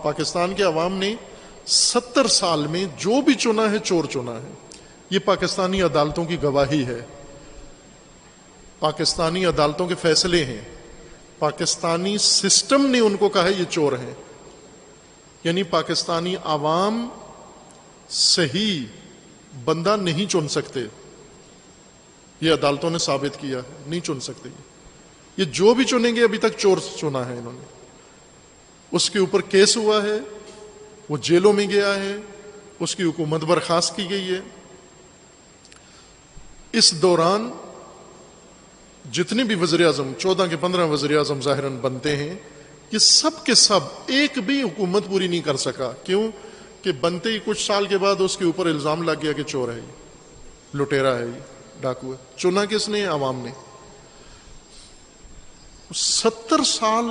پاکستان کے عوام نے 70 سال میں جو بھی چنا ہے چور چنا ہے. یہ پاکستانی عدالتوں کی گواہی ہے، پاکستانی عدالتوں کے فیصلے ہیں، پاکستانی سسٹم نے ان کو کہا ہے یہ چور ہیں. یعنی پاکستانی عوام صحیح بندہ نہیں چن سکتے، یہ عدالتوں نے ثابت کیا ہے، نہیں چن سکتے. یہ جو بھی چنیں گے ابھی تک چور چنا ہے انہوں نے. اس کے اوپر کیس ہوا ہے، وہ جیلوں میں گیا ہے، اس کی حکومت برخاست کی گئی ہے. اس دوران جتنے بھی وزیر اعظم 14 کے 15 وزیر اعظم ظاہراً بنتے ہیں، یہ سب کے سب ایک بھی حکومت پوری نہیں کر سکا. کیوں کہ بنتے ہی کچھ سال کے بعد اس کے اوپر الزام لگ گیا کہ چور ہے، یہ لٹیرا ہے، یہ ڈاکو ہے. چنا کس نے؟ عوام نے. 70 سال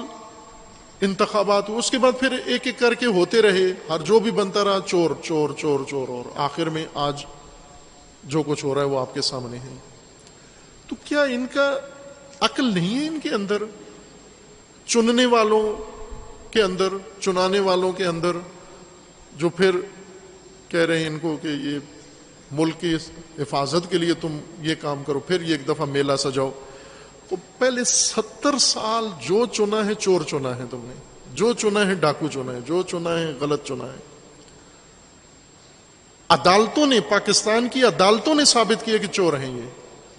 انتخابات ہوئے، اس کے بعد پھر ایک ایک کر کے ہوتے رہے، ہر جو بھی بنتا رہا چور چور چور چور، اور آخر میں آج جو کچھ ہو رہا ہے وہ آپ کے سامنے ہے. تو کیا ان کا عقل نہیں ہے ان کے اندر؟ چننے والوں کے اندر، چنانے والوں کے اندر، جو پھر کہہ رہے ہیں ان کو کہ یہ ملک کی حفاظت کے لیے تم یہ کام کرو، پھر یہ ایک دفعہ میلہ سجاؤ. تو پہلے 70 سال جو چنا ہے چور چنا ہے، تم نے جو چنا ہے ڈاکو چنا ہے، جو چنا ہے غلط چنا ہے. عدالتوں نے، پاکستان کی عدالتوں نے ثابت کیا کہ چور ہیں یہ،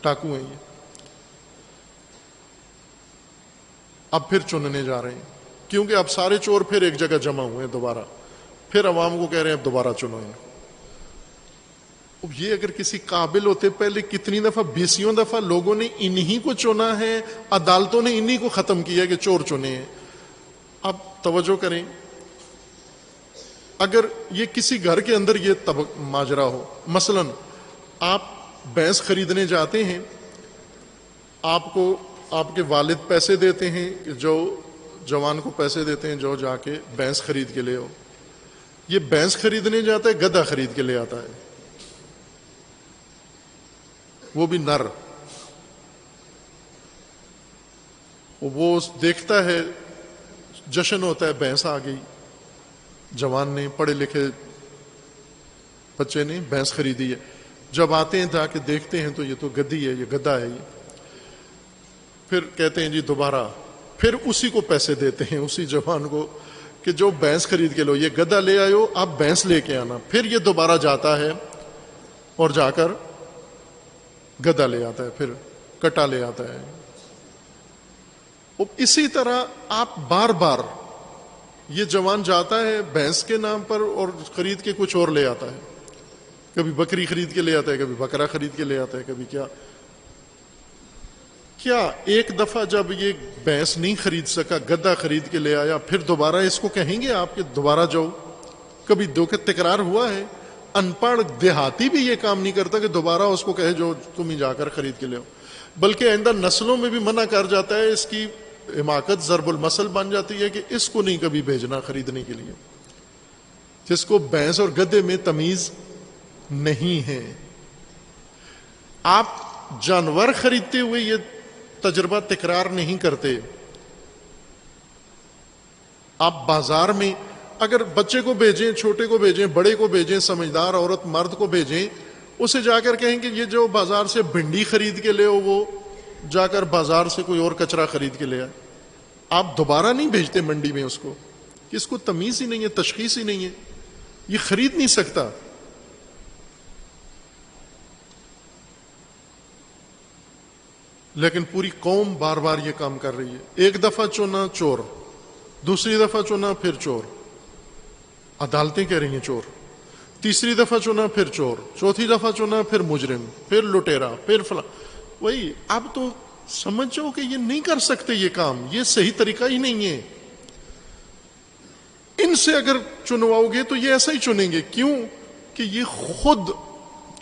ڈاکو ہیں یہ. اب پھر چننے جا رہے ہیں، کیونکہ اب سارے چور پھر ایک جگہ جمع ہوئے دوبارہ، پھر عوام کو کہہ رہے ہیں اب دوبارہ چنو. اب یہ اگر کسی قابل ہوتے، پہلے کتنی دفعہ، 20 دفعہ لوگوں نے انہی کو چنا ہے، عدالتوں نے انہی کو ختم کیا کہ چور چنے ہیں. اب توجہ کریں، اگر یہ کسی گھر کے اندر یہ ماجرا ہو، مثلا آپ بھینس خریدنے جاتے ہیں، آپ کو آپ کے والد پیسے دیتے ہیں، جو جوان کو پیسے دیتے ہیں جو جا کے بھینس خرید کے لے آؤ. یہ بھینس خریدنے جاتا ہے، گدھا خرید کے لے آتا ہے، وہ بھی نر. وہ دیکھتا ہے، جشن ہوتا ہے، بھینس آ گئی، جوان نے، پڑھے لکھے بچے نے بھینس خریدی ہے. جب آتے ہیں جا کے دیکھتے ہیں تو یہ تو گدھی ہے، یہ گدھا ہے. یہ پھر کہتے ہیں جی دوبارہ، پھر اسی کو پیسے دیتے ہیں، اسی جوان کو، کہ جو بھینس خرید کے لو، یہ گدھا لے آئو، آپ بھینس لے کے آنا. پھر یہ دوبارہ جاتا ہے اور جا کر گدھا لے آتا ہے، پھر کٹا لے آتا ہے. اسی طرح آپ بار بار، یہ جوان جاتا ہے بھینس کے نام پر اور خرید کے کچھ اور لے آتا ہے، کبھی بکری خرید کے لے آتا ہے، کبھی بکرا خرید کے لے آتا ہے، کبھی کیا ایک دفعہ جب یہ بھینس نہیں خرید سکا، گدھا خرید کے لے آیا، پھر دوبارہ اس کو کہیں گے آپ کہ دوبارہ جاؤ؟ کبھی دو کے تکرار ہوا ہے؟ ان پڑھ دیہاتی بھی یہ کام نہیں کرتا کہ دوبارہ اس کو کہے جو تم ہی جا کر خرید کے لے آؤ، بلکہ آئندہ نسلوں میں بھی منع کر جاتا ہے. اس کی حماقت ضرب المثل بن جاتی ہے کہ اس کو نہیں کبھی بھیجنا خریدنے کے لیے، جس کو بھینس اور گدھے میں تمیز نہیں ہے. آپ جانور خریدتے ہوئے یہ تجربہ تکرار نہیں کرتے. آپ بازار میں اگر بچے کو بھیجیں، چھوٹے کو بھیجیں، بڑے کو بھیجیں، سمجھدار عورت مرد کو بھیجیں، اسے جا کر کہیں کہ یہ جو بازار سے بھنڈی خرید کے لے وہ جا کر بازار سے کوئی اور کچرا خرید کے لے آئے. آپ دوبارہ نہیں بھیجتے منڈی میں اس کو، کہ اس کو تمیز ہی نہیں ہے، تشخیص ہی نہیں ہے، یہ خرید نہیں سکتا. لیکن پوری قوم بار بار یہ کام کر رہی ہے. ایک دفعہ چنا چور، دوسری دفعہ چنا پھر چور، عدالتیں کہہ رہی ہیں چور، تیسری دفعہ چنا پھر چور، چوتھی دفعہ چنا پھر مجرم، پھر لٹیرا، پھر فلاں. وہی اب تو سمجھ جاؤ کہ یہ نہیں کر سکتے یہ کام، یہ صحیح طریقہ ہی نہیں ہے. ان سے اگر چنواؤ گے تو یہ ایسا ہی چنیں گے. کیوں کہ یہ خود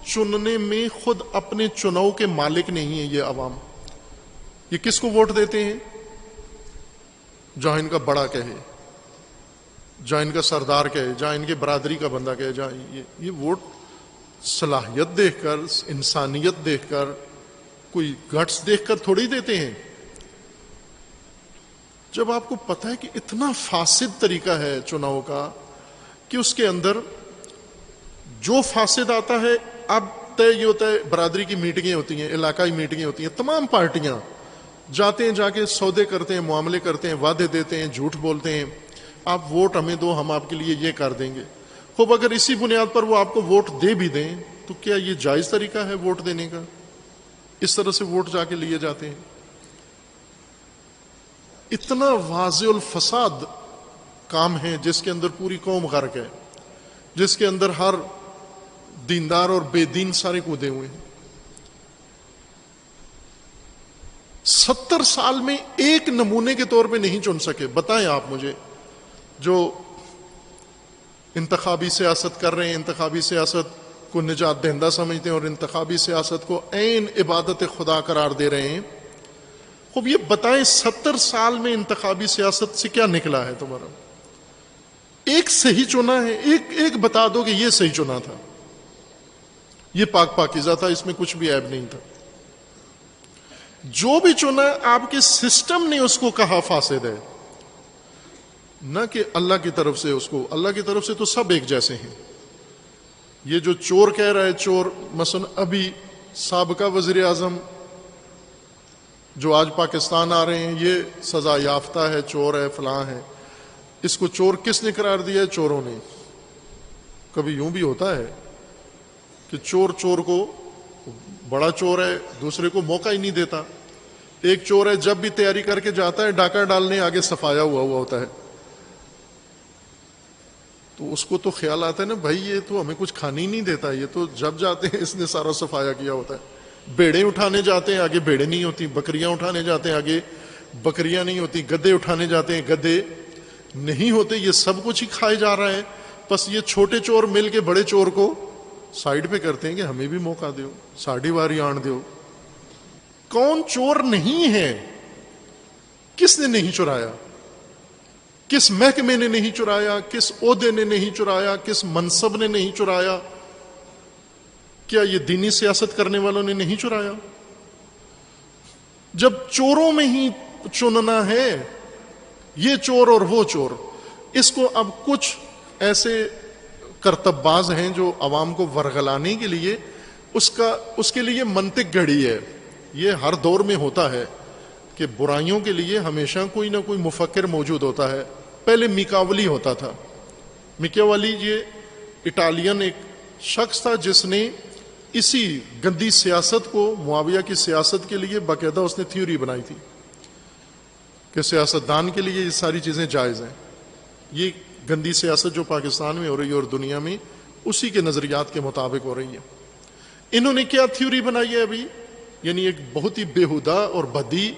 چننے میں خود اپنے چناؤ کے مالک نہیں ہیں. یہ عوام یہ کس کو ووٹ دیتے ہیں؟ جہاں ان کا بڑا کہے، جہاں ان کا سردار کہے، جہاں ان کے برادری کا بندہ کہے، جہاں یہ ووٹ صلاحیت دیکھ کر، انسانیت دیکھ کر، کوئی گٹس دیکھ کر تھوڑی دیتے ہیں. جب آپ کو پتہ ہے کہ اتنا فاسد طریقہ ہے چناؤ کا کہ اس کے اندر جو فاسد آتا ہے، اب طے یہ ہوتا ہے، برادری کی میٹنگیں ہوتی ہیں، علاقائی میٹنگیں ہوتی ہیں، تمام پارٹیاں جاتے ہیں، جا کے سودے کرتے ہیں، معاملے کرتے ہیں، وعدے دیتے ہیں، جھوٹ بولتے ہیں، آپ ووٹ ہمیں دو، ہم آپ کے لیے یہ کر دیں گے۔ خوب اگر اسی بنیاد پر وہ آپ کو ووٹ دے بھی دیں تو کیا یہ جائز طریقہ ہے ووٹ دینے کا؟ اس طرح سے ووٹ جا کے لیے جاتے ہیں۔ اتنا واضح الفساد کام ہے جس کے اندر پوری قوم غرق ہے، جس کے اندر ہر دیندار اور بے دین سارے کودے ہوئے ہیں۔ 70 سال میں ایک نمونے کے طور پہ نہیں چن سکے۔ بتائیں آپ مجھے، جو انتخابی سیاست کر رہے ہیں، انتخابی سیاست کو نجات دہندہ سمجھتے ہیں اور انتخابی سیاست کو عین عبادت خدا قرار دے رہے ہیں، خوب یہ بتائیں 70 سال میں انتخابی سیاست سے کیا نکلا ہے تمہارا؟ ایک صحیح چنا ہے؟ ایک بتا دو کہ یہ صحیح چنا تھا، یہ پاک پاکیزہ تھا، اس میں کچھ بھی عیب نہیں تھا۔ جو بھی چنا آپ کے سسٹم نے اس کو کہا فاسد ہے، نہ کہ اللہ کی طرف سے اس کو۔ اللہ کی طرف سے تو سب ایک جیسے ہیں۔ یہ جو چور کہہ رہا ہے چور، مثلا ابھی سابقہ وزیر اعظم جو آج پاکستان آ رہے ہیں، یہ سزا یافتہ ہے، چور ہے، فلاں ہے۔ اس کو چور کس نے قرار دیا ہے؟ چوروں نے۔ کبھی یوں بھی ہوتا ہے کہ چور کو، بڑا چور ہے، دوسرے کو موقع ہی نہیں دیتا۔ ایک چور ہے جب بھی تیاری کر کے جاتا ہے ڈاکہ ڈالنے، آگے صفایا ہوا ہوتا ہے، تو اس کو تو خیال آتا ہے نا، بھائی یہ تو ہمیں کچھ کھانے ہی نہیں دیتا، یہ تو جب جاتے ہیں اس نے سارا صفایا کیا ہوتا ہے۔ بیڑے اٹھانے جاتے ہیں، آگے بیڑے نہیں ہوتی، بکریاں اٹھانے جاتے ہیں، آگے بکریاں نہیں ہوتی، گدے اٹھانے جاتے ہیں، گدے نہیں ہوتے۔ یہ سب کچھ ہی کھائے جا رہا ہے۔ بس یہ چھوٹے چور مل کے بڑے چور کو سائیڈ پہ کرتے ہیں کہ ہمیں بھی موقع دیو، ساڑھی واری آن دیو۔ کون چور نہیں ہے؟ کس نے نہیں چرایا؟ کس محکمے نے نہیں چرایا؟ کس عہدے نے نہیں چرایا؟ کس منصب نے نہیں چرایا؟ کیا یہ دینی سیاست کرنے والوں نے نہیں چرایا؟ جب چوروں میں ہی چننا ہے، یہ چور اور وہ چور، اس کو اب کچھ ایسے کرتب باز ہیں جو عوام کو ورغلانے کے لیے اس کے لیے منطق گھڑی ہے۔ یہ ہر دور میں ہوتا ہے کہ برائیوں کے لیے ہمیشہ کوئی نہ کوئی مفکر موجود ہوتا ہے۔ پہلے میکاولی ہوتا تھا۔ میکاولی یہ اٹالین ایک شخص تھا جس نے اسی گندی سیاست کو، معاویہ کی سیاست کے لیے باقاعدہ اس نے تھیوری بنائی تھی کہ سیاستدان کے لیے یہ ساری چیزیں جائز ہیں۔ یہ گندی سیاست جو پاکستان میں ہو رہی ہے اور دنیا میں، اسی کے نظریات کے مطابق ہو رہی ہے۔ انہوں نے کیا تھیوری بنائی ہے ابھی؟ یعنی ایک بہت ہی بےہودہ اور بدی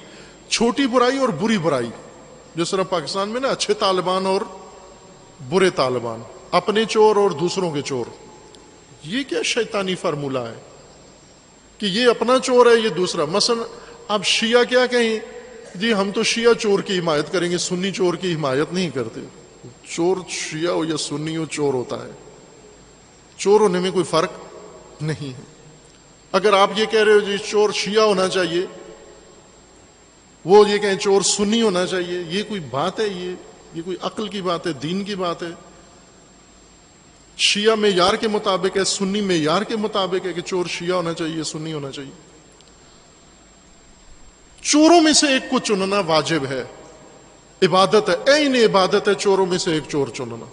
چھوٹی برائی اور بری برائی، جس طرح پاکستان میں نا اچھے طالبان اور برے طالبان، اپنے چور اور دوسروں کے چور۔ یہ کیا شیطانی فارمولہ ہے کہ یہ اپنا چور ہے، یہ دوسرا۔ مثلا اب شیعہ کیا کہیں؟ جی ہم تو شیعہ چور کی حمایت کریں گے، سنی چور کی حمایت نہیں کرتے۔ چور شیعہ ہو یا سنی ہو، چور ہوتا ہے۔ چور ہونے میں کوئی فرق نہیں ہے۔ اگر آپ یہ کہہ رہے ہو جی چور شیعہ ہونا چاہیے، وہ یہ کہیں چور سنی ہونا چاہیے، یہ کوئی بات ہے؟ یہ کوئی عقل کی بات ہے؟ دین کی بات ہے؟ شیعہ معیار کے مطابق ہے، سنی معیار کے مطابق ہے کہ چور شیعہ ہونا چاہیے، سنی ہونا چاہیے؟ چوروں میں سے ایک کو چننا واجب ہے، عبادت ہے، عین عبادت ہے چوروں میں سے ایک چور چننا۔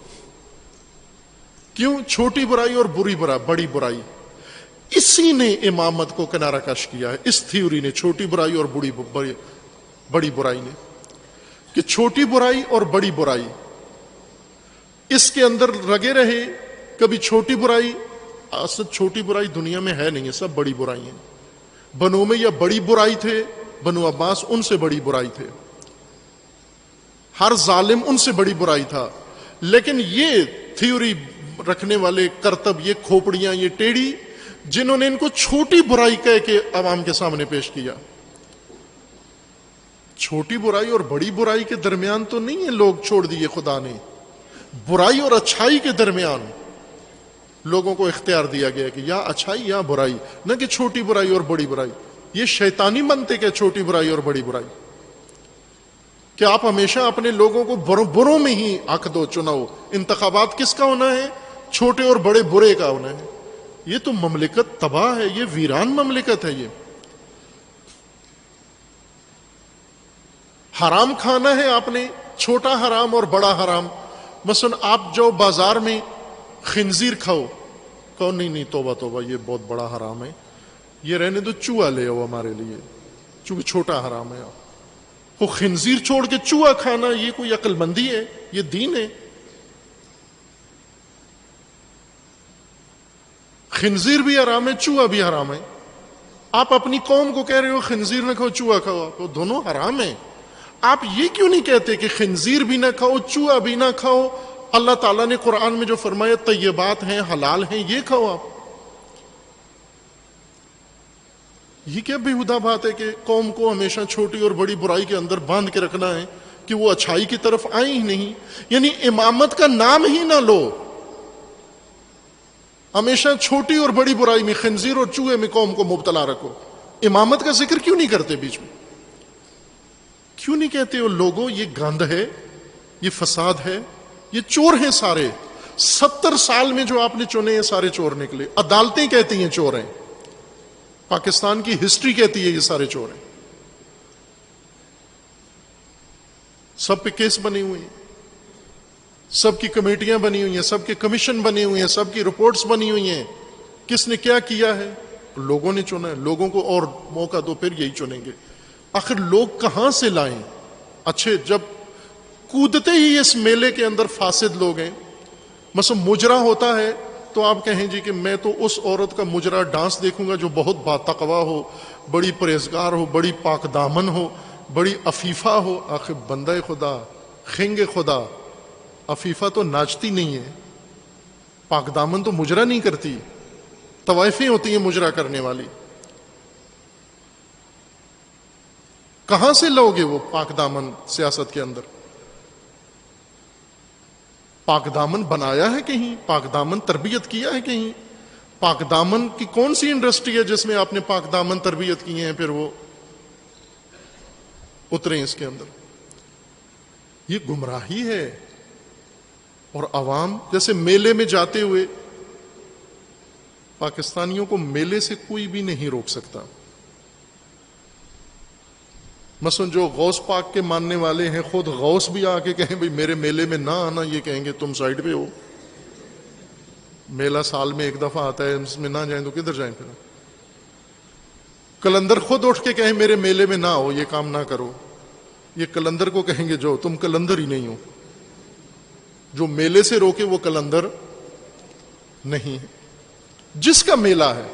کیوں؟ چھوٹی برائی اور بڑی برائی، اسی نے امامت کو کنارہ کش کیا ہے، اس تھیوری نے، چھوٹی برائی اور بڑی برائی نے، کہ چھوٹی برائی اور بڑی برائی اس کے اندر لگے رہے۔ کبھی چھوٹی برائی، اصل چھوٹی برائی دنیا میں ہے نہیں ہے، سب بڑی برائی ہیں۔ بنو امیہ بڑی برائی تھے، بنو عباس ان سے بڑی برائی تھے، ہر ظالم ان سے بڑی برائی تھا۔ لیکن یہ تھیوری رکھنے والے کرتب، یہ کھوپڑیاں، یہ ٹیڑھی، جنہوں نے ان کو چھوٹی برائی کہہ کے عوام کے سامنے پیش کیا۔ چھوٹی برائی اور بڑی برائی کے درمیان تو نہیں ہے لوگ چھوڑ دیے خدا نے، برائی اور اچھائی کے درمیان لوگوں کو اختیار دیا گیا کہ یا اچھائی یا برائی، نہ کہ چھوٹی برائی اور بڑی برائی۔ یہ شیطانی منطق ہے، چھوٹی برائی اور بڑی برائی۔ کہ آپ ہمیشہ اپنے لوگوں کو بروں میں ہی حق دو چناؤ. انتخابات کس کا ہونا ہے؟ چھوٹے اور بڑے برے کا ہونا ہے. یہ تو مملکت تباہ ہے، یہ ویران مملکت ہے. یہ حرام کھانا ہے آپ نے، چھوٹا حرام اور بڑا حرام. مثلا آپ جو بازار میں خنزیر کھاؤ، کہو نہیں نہیں توبہ توبہ یہ بہت بڑا حرام ہے، یہ رہنے دو، چوہا لے آؤ ہمارے لیے چونکہ چھوٹا حرام ہے. وہ خنزیر چھوڑ کے چوہا کھانا یہ کوئی عقل مندی ہے؟ یہ دین ہے؟ خنزیر بھی حرام ہے، چوہا بھی حرام ہے. آپ اپنی قوم کو کہہ رہے ہو خنزیر نہ کھاؤ چوہا کھاؤ، آپ دونوں حرام ہیں. آپ یہ کیوں نہیں کہتے کہ خنزیر بھی نہ کھاؤ چوہا بھی نہ کھاؤ؟ اللہ تعالیٰ نے قرآن میں جو فرمایا طیبات ہیں حلال ہیں یہ کھاؤ. آپ یہ کیا بےہودہ بات ہے کہ قوم کو ہمیشہ چھوٹی اور بڑی برائی کے اندر باندھ کے رکھنا ہے کہ وہ اچھائی کی طرف آئیں ہی نہیں. یعنی امامت کا نام ہی نہ لو، ہمیشہ چھوٹی اور بڑی برائی میں خنزیر اور چوہے میں قوم کو مبتلا رکھو. امامت کا ذکر کیوں نہیں کرتے بیچ میں؟ کیوں نہیں کہتے ہو لوگوں یہ گند ہے، یہ فساد ہے، یہ چور ہیں سارے. 70 سال میں جو آپ نے چنے ہیں سارے چور نکلے. عدالتیں کہتی ہیں چور ہیں، پاکستان کی ہسٹری کہتی ہے یہ سارے چور ہیں. سب پہ کیس بنے ہوئے ہیں، سب کی کمیٹیاں بنی ہوئی ہیں، سب کے کمیشن بنے ہوئے ہیں، سب کی رپورٹس بنی ہوئی ہیں. کس نے کیا کیا ہے؟ لوگوں نے چنا ہے. لوگوں کو اور موقع دو پھر یہی چنیں گے. آخر لوگ کہاں سے لائیں؟ اچھے جب کودتے ہی اس میلے کے اندر فاسد لوگ ہیں. مثلا مجرا ہوتا ہے تو آپ کہیں جی کہ میں تو اس عورت کا مجرا ڈانس دیکھوں گا جو بہت باتقوا ہو، بڑی پرہیزگار ہو، بڑی پاک دامن ہو، بڑی عفیفہ ہو. آخر بندہ خدا، خنگ خدا، عفیفہ تو ناچتی نہیں ہے، پاک دامن تو مجرا نہیں کرتی، طوائفیں ہوتی ہیں مجرا کرنے والی. کہاں سے لوگے وہ پاک دامن سیاست کے اندر؟ پاک دامن بنایا ہے کہیں؟ پاک دامن تربیت کیا ہے کہیں؟ پاک دامن کی کون سی انڈسٹری ہے جس میں آپ نے پاک دامن تربیت کی ہیں پھر وہ اتریں اس کے اندر؟ یہ گمراہی ہے. اور عوام جیسے میلے میں جاتے ہوئے، پاکستانیوں کو میلے سے کوئی بھی نہیں روک سکتا. مثلا جو غوث پاک کے ماننے والے ہیں، خود غوث بھی آ کے کہیں بھئی میرے میلے میں نہ آنا، یہ کہیں گے تم سائڈ پہ ہو. میلہ سال میں ایک دفعہ آتا ہے، اس میں نہ جائیں تو کدھر جائیں پھر؟ کلندر خود اٹھ کے کہیں میرے میلے میں نہ ہو، یہ کام نہ کرو، یہ کلندر کو کہیں گے جو تم کلندر ہی نہیں ہو. جو میلے سے روکے وہ کلندر نہیں ہے. جس کا میلہ ہے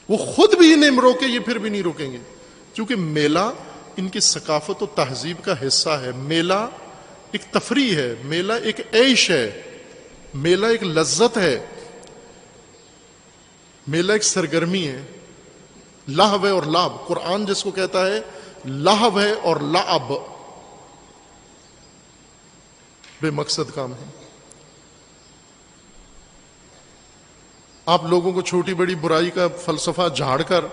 وہ خود بھی انہیں روکے، یہ پھر بھی نہیں روکیں گے. کیونکہ میلہ ان کی ثقافت و تہذیب کا حصہ ہے. میلہ ایک تفریح ہے، میلہ ایک عیش ہے، میلہ ایک لذت ہے، میلہ ایک سرگرمی ہے. لہو ہے اور لعب، قرآن جس کو کہتا ہے لہو ہے اور لعب، بے مقصد کام ہے. آپ لوگوں کو چھوٹی بڑی برائی کا فلسفہ جھاڑ کر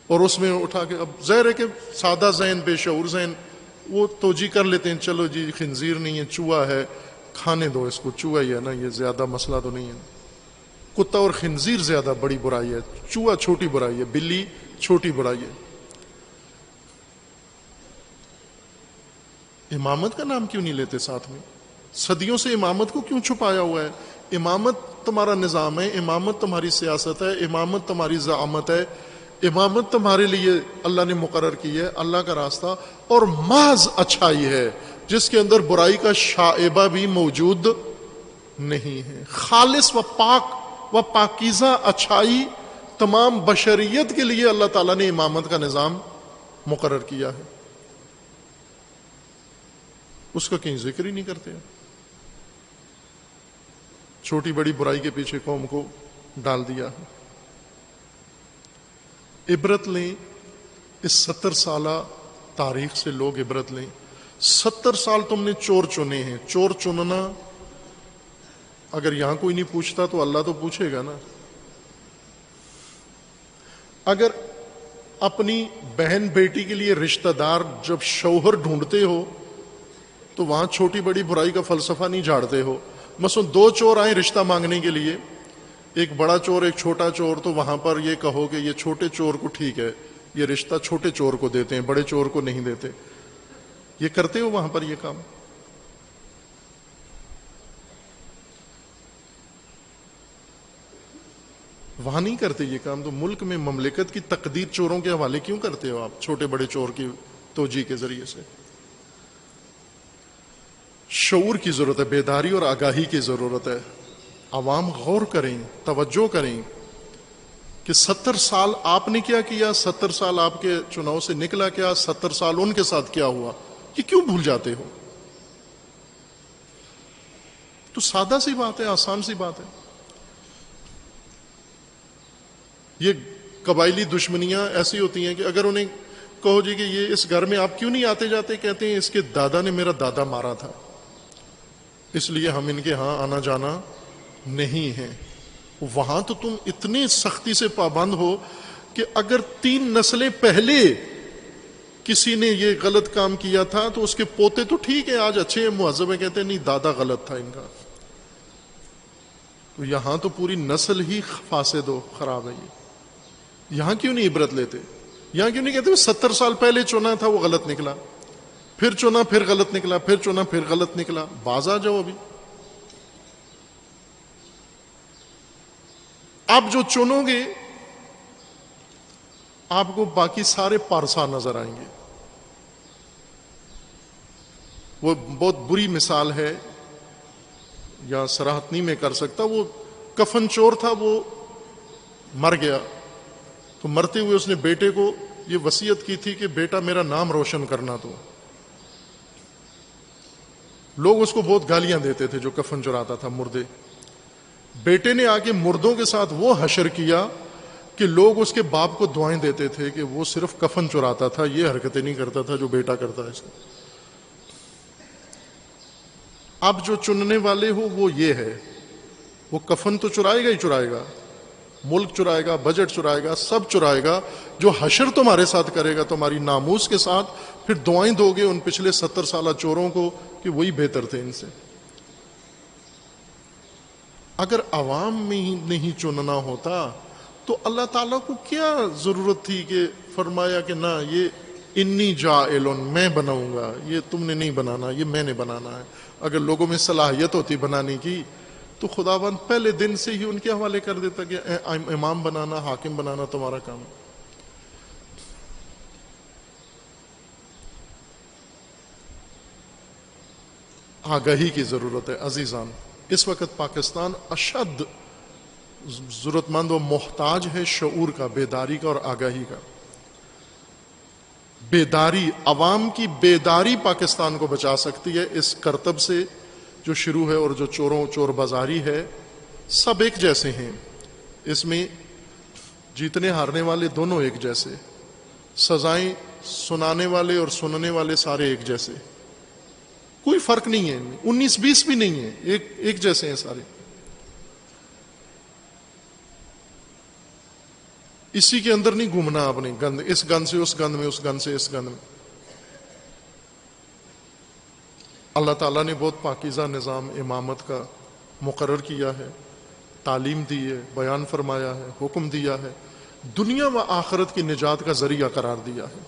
اور اس میں اٹھا کے، اب ظاہر ہے کہ سادہ ذہن، بے شعور ذہن وہ توجیہ کر لیتے ہیں، چلو جی خنزیر نہیں ہے، چوہا ہے، کھانے دو اس کو، چوہا ہی ہے نا، یہ زیادہ مسئلہ تو نہیں ہے. کتا اور خنزیر زیادہ بڑی برائی ہے، چوہا چھوٹی برائی ہے، بلی چھوٹی برائی ہے. امامت کا نام کیوں نہیں لیتے ساتھ میں؟ صدیوں سے امامت کو کیوں چھپایا ہوا ہے؟ امامت تمہارا نظام ہے، امامت تمہاری سیاست ہے، امامت تمہاری زعامت ہے، امامت تمہارے لیے اللہ نے مقرر کی ہے، اللہ کا راستہ، اور محض اچھائی ہے جس کے اندر برائی کا شائبہ بھی موجود نہیں ہے. خالص و پاک و پاکیزہ اچھائی تمام بشریت کے لیے اللہ تعالیٰ نے امامت کا نظام مقرر کیا ہے. اس کا کہیں ذکر ہی نہیں کرتے. چھوٹی بڑی برائی کے پیچھے قوم کو ڈال دیا. عبرت لیں اس 70 سالہ تاریخ سے، لوگ عبرت لیں. 70 سال تم نے چور چنے ہیں. چور چننا اگر یہاں کوئی نہیں پوچھتا تو اللہ تو پوچھے گا نا. اگر اپنی بہن بیٹی کے لیے رشتہ دار جب شوہر ڈھونڈتے ہو تو وہاں چھوٹی بڑی برائی کا فلسفہ نہیں جھاڑتے ہو. مثلا دو چور آئیں رشتہ مانگنے کے لیے، ایک بڑا چور ایک چھوٹا چور، تو وہاں پر یہ کہو کہ یہ چھوٹے چور کو ٹھیک ہے، یہ رشتہ چھوٹے چور کو دیتے ہیں، بڑے چور کو نہیں دیتے. یہ کرتے ہو وہاں پر یہ کام؟ وہاں نہیں کرتے یہ کام. تو ملک میں مملکت کی تقدیر چوروں کے حوالے کیوں کرتے ہو آپ چھوٹے بڑے چور کی توجیہ کے ذریعے سے؟ شعور کی ضرورت ہے، بیداری اور آگاہی کی ضرورت ہے. عوام غور کریں، توجہ کریں کہ 70 سال آپ نے کیا کیا، 70 سال آپ کے چناؤ سے نکلا کیا، 70 سال ان کے ساتھ کیا ہوا، یہ کیوں بھول جاتے ہو؟ تو سادہ سی بات ہے، آسان سی بات ہے. یہ قبائلی دشمنیاں ایسی ہوتی ہیں کہ اگر انہیں کہو جی کہ یہ اس گھر میں آپ کیوں نہیں آتے جاتے، کہتے ہیں اس کے دادا نے میرا دادا مارا تھا اس لیے ہم ان کے ہاں آنا جانا نہیں ہے. وہاں تو تم اتنی سختی سے پابند ہو کہ اگر 3 نسلیں پہلے کسی نے یہ غلط کام کیا تھا تو اس کے پوتے تو ٹھیک ہے آج اچھے مہذب ہیں، کہتے ہیں نہیں دادا غلط تھا ان کا. تو یہاں تو پوری نسل ہی فاسد و خراب ہے. یہاں کیوں نہیں عبرت لیتے؟ یہاں کیوں نہیں کہتے 70 سال پہلے چنا تھا وہ غلط نکلا، پھر چنا پھر غلط نکلا، پھر چنا پھر غلط نکلا. باز آ جاؤ. ابھی آپ جو چنو گے آپ کو باقی سارے پارسا نظر آئیں گے. وہ بہت بری مثال ہے، یا صراحت نہیں میں کر سکتا. وہ کفن چور تھا، وہ مر گیا تو مرتے ہوئے اس نے بیٹے کو یہ وصیت کی تھی کہ بیٹا میرا نام روشن کرنا. تو لوگ اس کو بہت گالیاں دیتے تھے جو کفن چراتا تھا مردے. بیٹے نے آ کے مردوں کے ساتھ وہ حشر کیا کہ لوگ اس کے باپ کو دعائیں دیتے تھے کہ وہ صرف کفن چراتا تھا، یہ حرکتیں نہیں کرتا تھا جو بیٹا کرتا ہے اس کو. اب جو چننے والے ہو وہ یہ ہے، وہ کفن تو چرائے گا ہی چرائے گا، ملک چرائے گا، بجٹ چرائے گا، سب چرائے گا. جو حشر تمہارے ساتھ کرے گا تمہاری ناموس کے ساتھ، پھر دعائیں دو گے ان پچھلے 70 سالہ چوروں کو کہ وہی بہتر تھے ان سے. اگر عوام میں ہی نہیں چننا ہوتا تو اللہ تعالیٰ کو کیا ضرورت تھی کہ فرمایا کہ نہ یہ انی جاعلن، میں بناؤں گا، یہ تم نے نہیں بنانا، یہ میں نے بنانا ہے. اگر لوگوں میں صلاحیت ہوتی بنانے کی تو خداوند پہلے دن سے ہی ان کے حوالے کر دیتا کہ امام بنانا، حاکم بنانا تمہارا کام ہے. آگاہی کی ضرورت ہے عزیزان. اس وقت پاکستان اشد ضرورت مند و محتاج ہے شعور کا، بیداری کا اور آگاہی کا. بیداری، عوام کی بیداری پاکستان کو بچا سکتی ہے اس کرتب سے جو شروع ہے. اور جو چور بازاری ہے، سب ایک جیسے ہیں، اس میں جیتنے ہارنے والے دونوں ایک جیسے، سزائیں سنانے والے اور سننے والے سارے ایک جیسے، کوئی فرق نہیں ہے ان میں، 19-20 بھی نہیں ہے، ایک جیسے ہیں سارے. اسی کے اندر نہیں گھومنا آپ نے، گند اس گند سے اس گند میں، اس گند سے اس گند میں. اللہ تعالیٰ نے بہت پاکیزہ نظام امامت کا مقرر کیا ہے، تعلیم دی ہے، بیان فرمایا ہے، حکم دیا ہے، دنیا و آخرت کی نجات کا ذریعہ قرار دیا ہے.